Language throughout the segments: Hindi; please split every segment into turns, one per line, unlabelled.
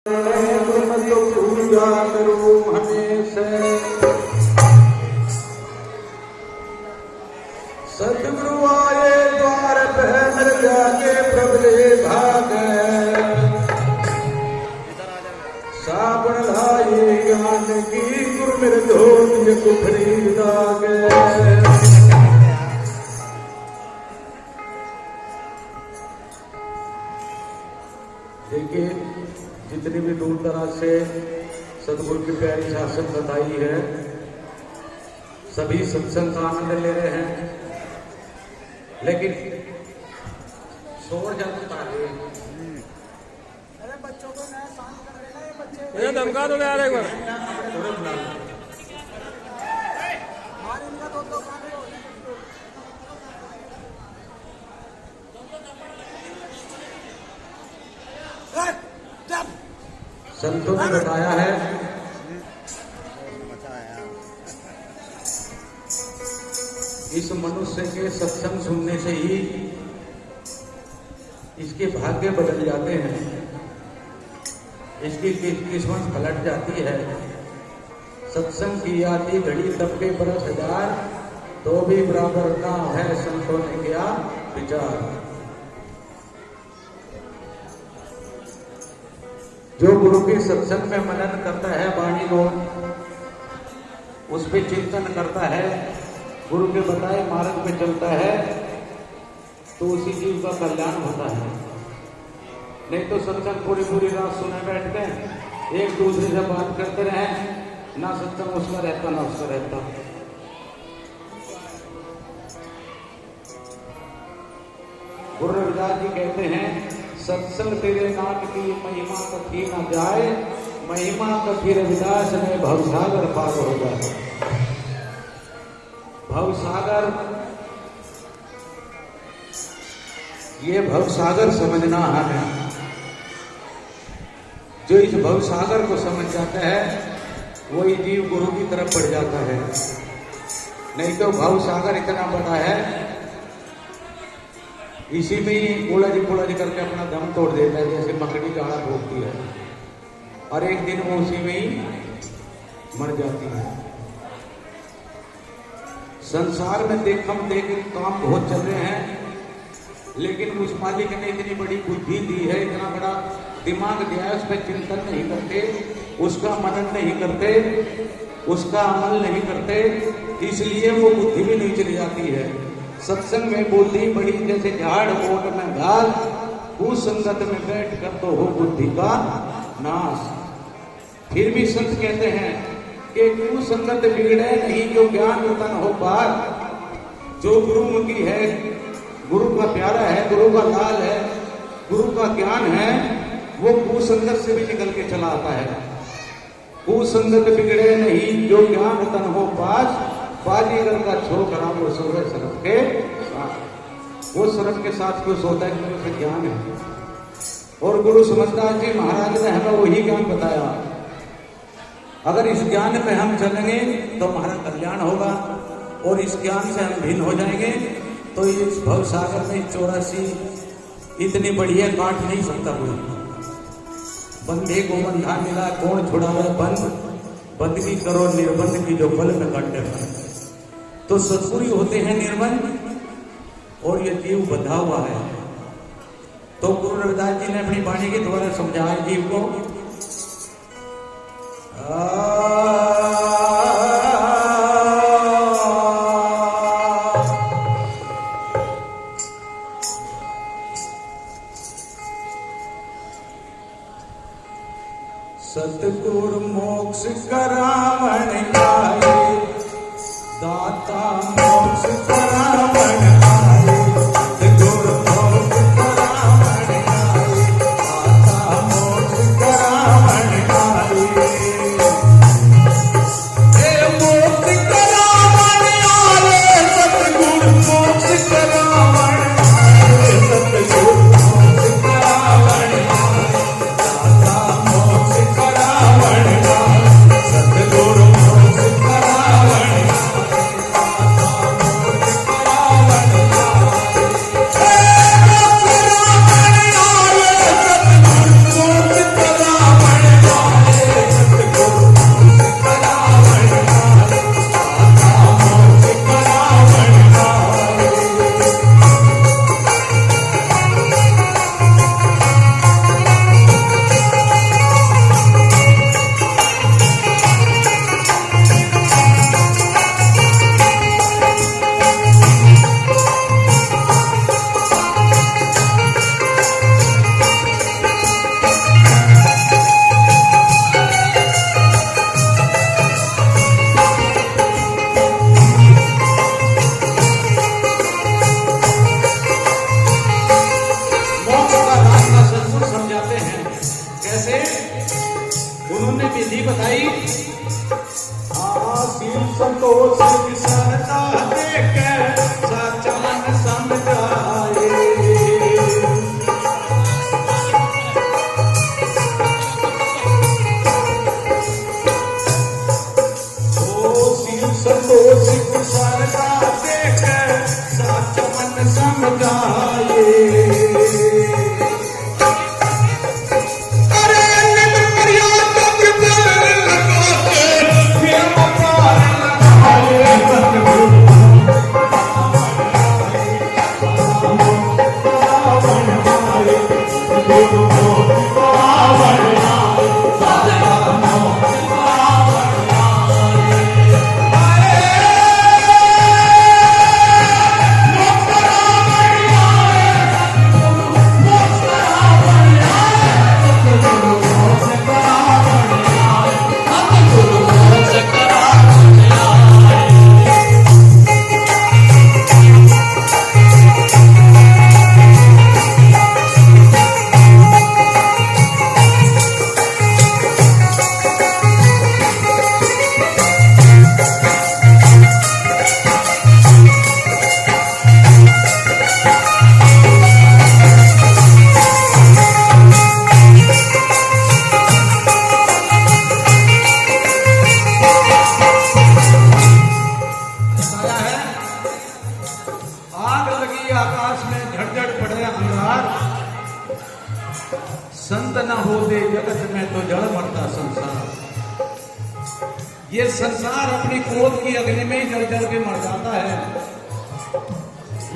पूजा करो हमेशा सतगुरु आए द्वार पे मिल जाके प्रभले भाग साबण लाए ज्ञान की गुरु मेरे धोत कुफरी दाग। देखिए जितनी भी दूर दराज से सतगुरु की प्यारी शासन बताई है सभी सत्संग का आनंद ले रहे हैं, लेकिन शोर जाता है।
अरे बच्चों को नया शांत कर देना, ये बच्चे
ये धमका दो यार एक बार।
हमारे इनका तो गाने हो
संतों ने बताया है इस मनुष्य के सत्संग सुनने से ही इसके भाग्य बदल जाते हैं, इसकी किस्मत पलट जाती है। सत्संग की आती घड़ी तब के बरस हजार तो भी बराबर ना है, संतों ने किया विचार। जो गुरु के सत्संग में मनन करता है, वाणी को उस पे चिंतन करता है, गुरु के बताए मार्ग पे चलता है, तो उसी जीव का कल्याण होता है। नहीं तो सत्संग पूरी पूरी रात सुने बैठते हैं, एक दूसरे से बात करते रहे, ना सत्संग उसका रहता ना उसका रहता। गुरु रविदास जी कहते हैं सत्संग तेरे नाम की महिमा कथी न जाए, महिमा कथी रविदास में भवसागर पार हो जाए। भवसागर, ये भवसागर समझना है। जो इस भवसागर को समझ जाता है वही जीव गुरु की तरफ बढ़ जाता है। नहीं तो भवसागर इतना बड़ा है, इसी में ही उलझ करके अपना दम तोड़ देता है, जैसे मकड़ी गाड़ा भोगती है और एक दिन वो उसी में ही मर जाती है। संसार में हम देख काम बहुत चल रहे हैं, लेकिन उस मालिक ने इतनी बड़ी बुद्धि दी है, इतना बड़ा दिमाग दिया है, उस पर चिंतन नहीं करते, उसका मनन नहीं करते, उसका अमल नहीं करते, इसलिए वो बुद्धि भी नहीं चली जाती है। सत्संग में बुद्धि बड़ी जैसे झाड़ ओट में घास, कुसंगत में बैठ कर तो हो बुद्धि का नाश। फिर भी संत कहते हैं कि कुसंगत बिगड़े नहीं जो ज्ञान रतन हो पार। जो गुरुमुखी है, गुरु का प्यारा है, गुरु का लाल है, गुरु का ज्ञान है, वो कुसंगत से भी निकल के चला आता है। कुसंगत बिगड़े नहीं जो ज्ञान रतन हो पास, बाजीगर का छोकरा वो सोए सरफ के साथ। वो सरफ के साथ क्यों सोता है? क्योंकि उसे ज्ञान है। और गुरु समझदार जी महाराज ने हमें वही ज्ञान बताया। अगर इस ज्ञान पे हम चलेंगे तो हमारा कल्याण होगा, और इस ज्ञान से हम भिन्न हो जाएंगे तो इस भवसागर में 84 इतनी बढ़िया काट नहीं सकता कोई। बंधे को बंधा मिला कौन छुड़ावे बंद, बंदगी करो निर्बंध की जो बल में काटे। तो सतगुरु होते हैं निर्बंध और ये जीव बंधा हुआ है। तो गुरु रविदास जी ने अपनी वाणी के द्वारा समझाया जीव को। सतगुरु मोक्ष करावण आए, दाता मोक्ष करावण आए। सतगुरु मोक्ष करावण आए, दाता मोक्ष करावण आए। मोक्ष करावण आए, सतगुरु मोक्ष करावण आए। सतगुरु मोक्ष करावण आए, दाता मोक्ष करावण आए। सतगुरु मोक्ष करावण आए, दाता मोक्ष करावण उन्होंने विधि बताई।
आशीष संतोष विसरता देख सच्चा मन समझाए। संतोष विसरता देख सच्चा मन समझाए। आकाश में झटझट पड़े अंगार, संत न हो दे जगत में तो जड़ मरता संसार। ये संसार अपनी क्रोध की अग्नि में ही जल जल के मर जाता है,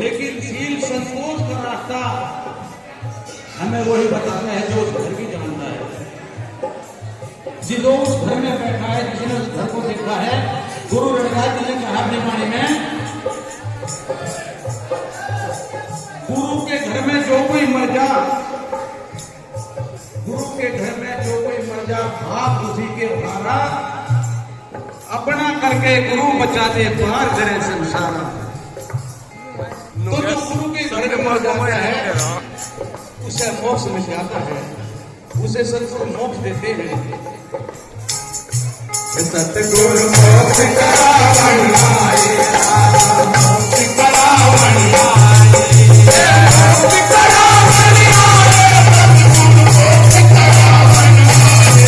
लेकिन शील संतोष का रास्ता हमें वही बताता है जो उस घर की जानता है, जिसो उस घर में बैठा है, जिसने उस घर को देखा है। गुरु रविदास जी ने कहा अपनी वाणी में, गुरु के घर में जो कोई मर जा, गुरु के घर में जो कोई मर जा, भाग उसी के भारा, अपना करके गुरु बचा दे पार करे संसार। तो जो गुरु के घर में मर जाता है उसे मोक्ष मिल जाता है, उसे सतगुरु मोक्ष देते हैं। सतगुरु मोक्ष करावण आए, मोक्ष करावण आए, मोक्ष करावण आए, सतगुरु मोक्ष करावण आए,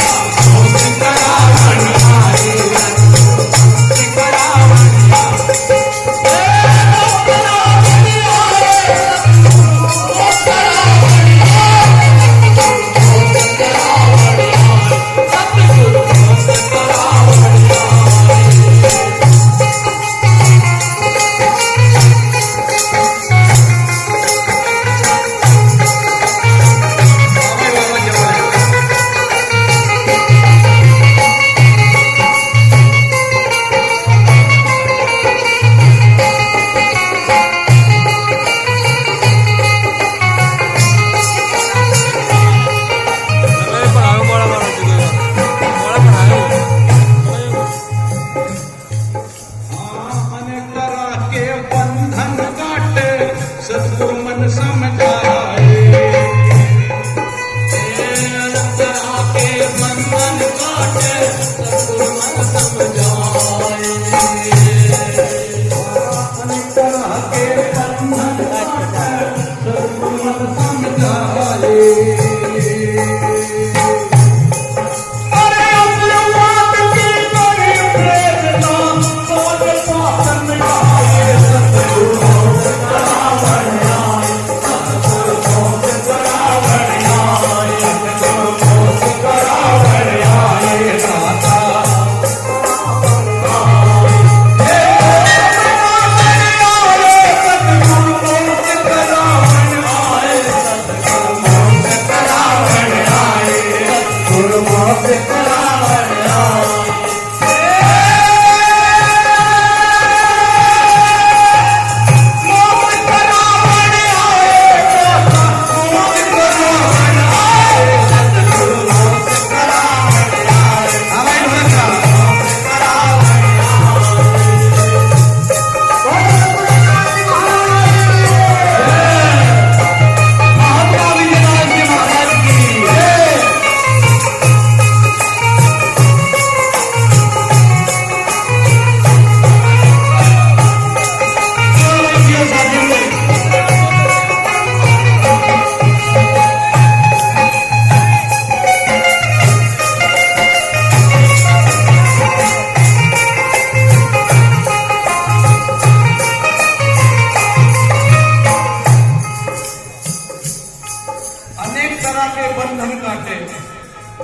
मोक्ष करावण आए, मोक्ष करावण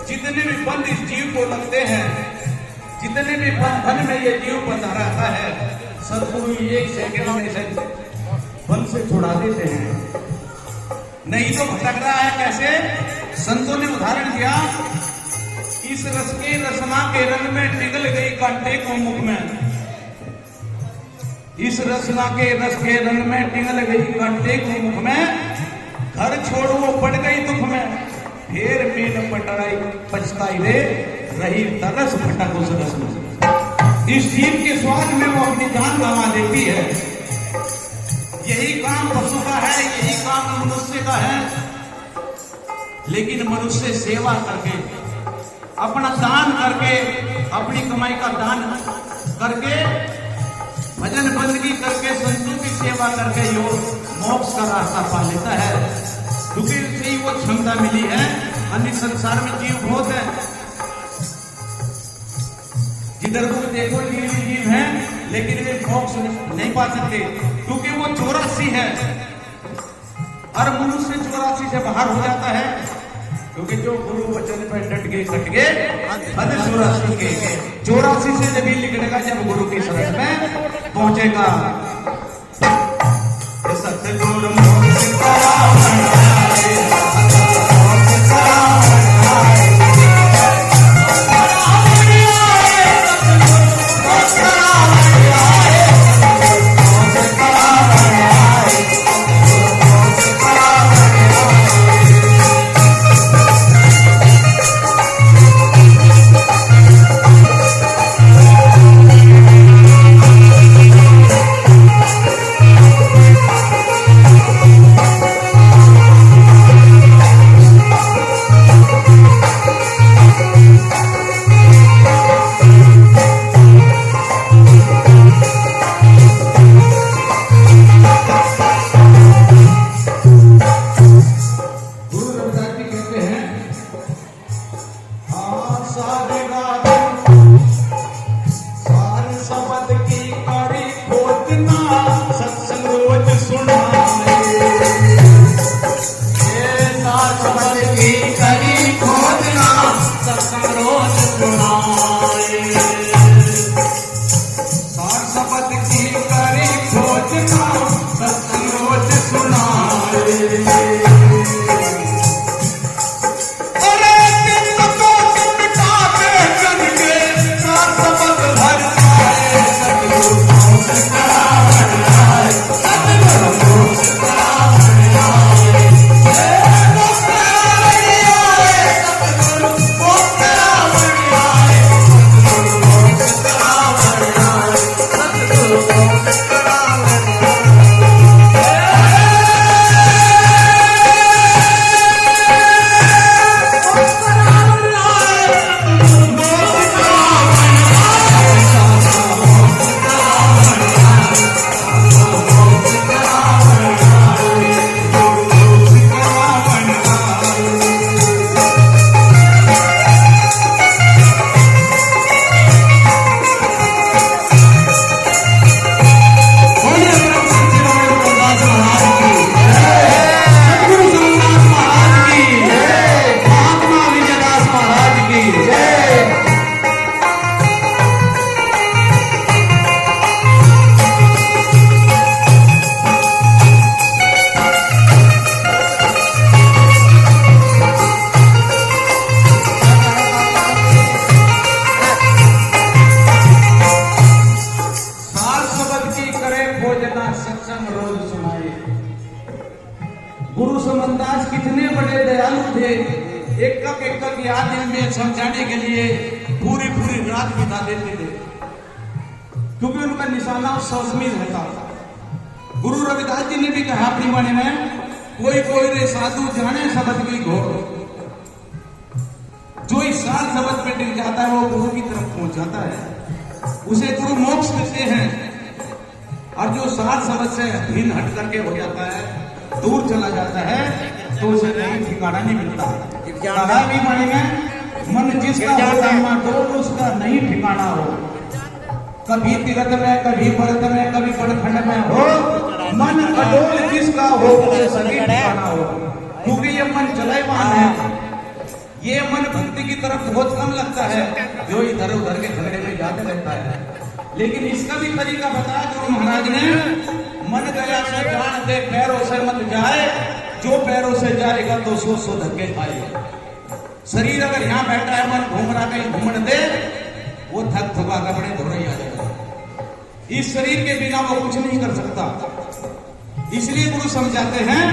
जितने भी बंध इस जीव को लगते हैं, जितने भी बंधन में ये जीव बंधा रहता है, सदगुरु 1 सेकंड में से बंध से छुड़ा देते हैं। नहीं तो भटक रहा है कैसे? संतों ने उदाहरण दिया, इस रस के रसना के रंग में पिघल गई कांटे को मुख में, इस रसना के रस के रंग में पिघल गई कांटे को मुख में, घर छोड़ वो पड़ गई दुख में, फिर मीन पटराई पछताई रे, रही तरस भटक उस रस में। इस जीव के स्वाद में वो अपनी जान गंवा देती है। यही काम पशु का है, यही काम मनुष्य का है। लेकिन मनुष्य सेवा करके, अपना दान करके, अपनी कमाई का दान करके, भजन बंदगी करके, संतों की सेवा करके यो मोक्ष का रास्ता पा लेता है, क्योंकि उसे ही वो क्षमता मिली है। अन्य संसार में जीव बहुत है, जिधर को देखो जीव ही जीव है, लेकिन वे मोक्ष नहीं पा सकते, क्योंकि वो 84 है। हर मनुष्य 84 से बाहर हो जाता है, क्योंकि जो गुरु वचन पे डट गए कट गए, अध 84 के 84 से जब निकलेगा, जब गुरु की शरण में पहुंचेगा। सतगुरु मोक्ष समझाने के लिए पूरी पूरी रात बिता देते थे, क्योंकि उनका निशाना सौसमी रहता था। गुरु रविदास जी ने भी कहा अपनी वाणी में, कोई कोई रे साधु जाने शब्द की घोर, जो इस साल शब्द पे टिक जाता है वो गुरु की तरफ पहुंच जाता है, उसे गुरु मोक्ष देते हैं। और जो साल शब्द से भिन्न हट करके हो जाता है, दूर चला जाता है, तो उसे कहीं ठिकाना नहीं मिलता। कहा भी वाणी में, मन जिसका हो डोल उसका नहीं ठिकाना हो, कभी तीर्थ में, कभी व्रत में, कभी पड़खंड में हो, मन अडोल जिसका हो उसे सही ठिकाना हो, क्योंकि ये मन चलायमान है। ये मन भक्ति की तरफ बहुत कम लगता है, जो इधर उधर के झगड़े में जाते रहता है। लेकिन इसका भी तरीका बताया गुरु महाराज ने, मन गया से जान दे, पैरों से मत जाए, जो पैरों से जाएगा तो सौ धक्के खाएगा। शरीर अगर यहाँ बैठा है, मन घूम रहा, कहीं घूमने दे, वो थक थका कपड़े धो रही आ जाएगा। इस शरीर के बिना वो कुछ नहीं कर सकता। इसलिए गुरु समझाते हैं,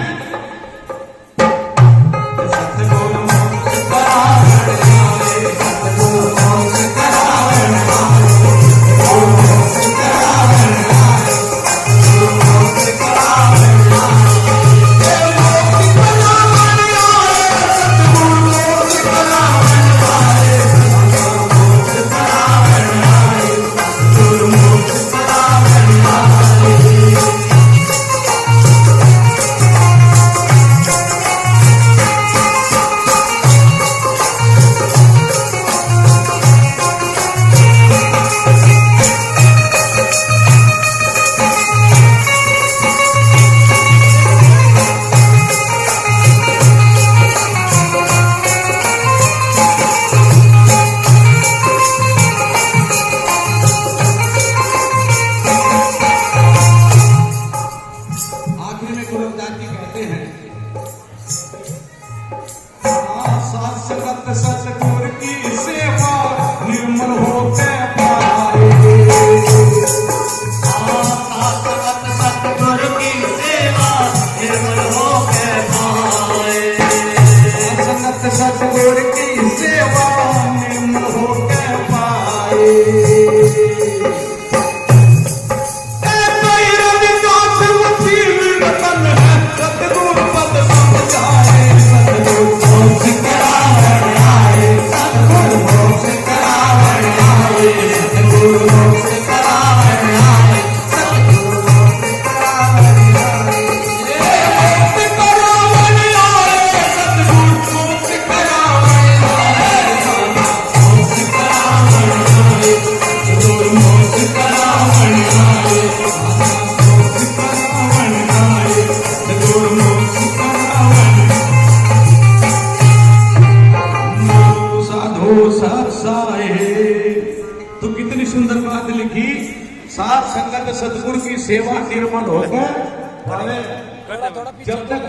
सतगुर की सेवा निर्मल होते पाए। सतगुर की सेवा निर्मल होते पाए। संगत सतगुर की सेवा निर्मल होते पाए। तो कितनी सुंदर बात लिखी, साथ संगत सतगुरु की सेवा निर्मल होकर जब तक